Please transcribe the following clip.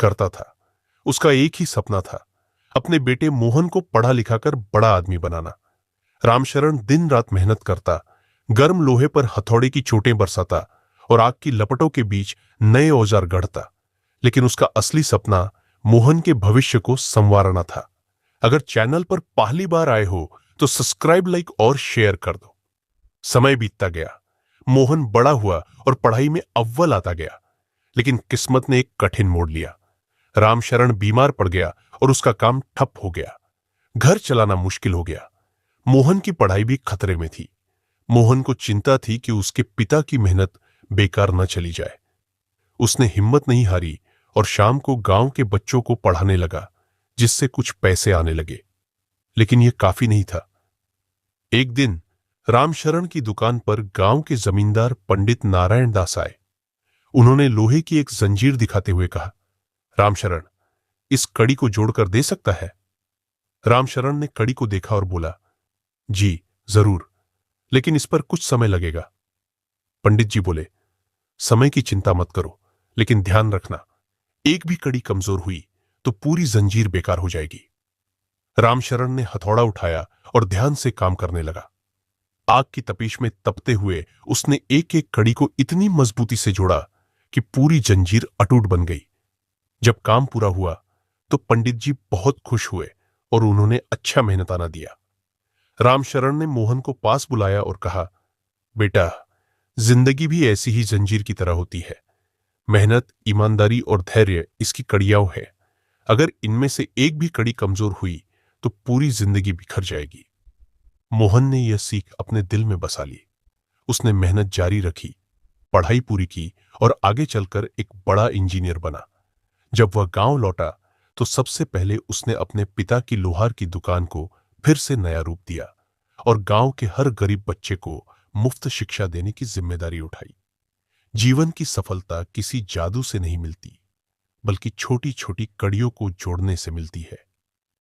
करता था। उसका एक ही सपना था, अपने बेटे मोहन को पढ़ा लिखाकर बड़ा आदमी बनाना। रामशरण दिन रात मेहनत करता, गर्म लोहे पर हथौड़े की चोटें बरसाता और आग की लपटों के बीच नए औजार गढ़ता। लेकिन उसका असली सपना मोहन के भविष्य को संवारना था। अगर चैनल पर पहली बार आए हो तो सब्सक्राइब, लाइक और शेयर कर दो। समय बीतता गया, मोहन बड़ा हुआ और पढ़ाई में अव्वल आता गया। लेकिन किस्मत ने एक कठिन मोड़ लिया। रामशरण बीमार पड़ गया और उसका काम ठप हो गया। घर चलाना मुश्किल हो गया। मोहन की पढ़ाई भी खतरे में थी। मोहन को चिंता थी कि उसके पिता की मेहनत बेकार न चली जाए। उसने हिम्मत नहीं हारी और शाम को गांव के बच्चों को पढ़ाने लगा, जिससे कुछ पैसे आने लगे। लेकिन यह काफी नहीं था। एक दिन रामशरण की दुकान पर गांव के जमींदार पंडित नारायण दास आए। उन्होंने लोहे की एक जंजीर दिखाते हुए कहा, रामशरण, इस कड़ी को जोड़कर दे सकता है? रामशरण ने कड़ी को देखा और बोला, जी जरूर, लेकिन इस पर कुछ समय लगेगा। पंडित जी बोले, समय की चिंता मत करो, लेकिन ध्यान रखना, एक भी कड़ी कमजोर हुई तो पूरी जंजीर बेकार हो जाएगी। रामशरण ने हथौड़ा उठाया और ध्यान से काम करने लगा। आग की तपिश में तपते हुए उसने एक एक कड़ी को इतनी मजबूती से जोड़ा कि पूरी जंजीर अटूट बन गई। जब काम पूरा हुआ तो पंडित जी बहुत खुश हुए और उन्होंने अच्छा मेहनताना दिया। रामशरण ने मोहन को पास बुलाया और कहा, बेटा, जिंदगी भी ऐसी ही जंजीर की तरह होती है। मेहनत, ईमानदारी और धैर्य इसकी कड़ियां है। अगर इनमें से एक भी कड़ी कमजोर हुई तो पूरी जिंदगी बिखर जाएगी। मोहन ने यह सीख अपने दिल में बसा ली। उसने मेहनत जारी रखी, पढ़ाई पूरी की और आगे चलकर एक बड़ा इंजीनियर बना। जब वह गांव लौटा तो सबसे पहले उसने अपने पिता की लोहार की दुकान को फिर से नया रूप दिया और गांव के हर गरीब बच्चे को मुफ्त शिक्षा देने की जिम्मेदारी उठाई। जीवन की सफलता किसी जादू से नहीं मिलती, बल्कि छोटी छोटी कड़ियों को जोड़ने से मिलती है।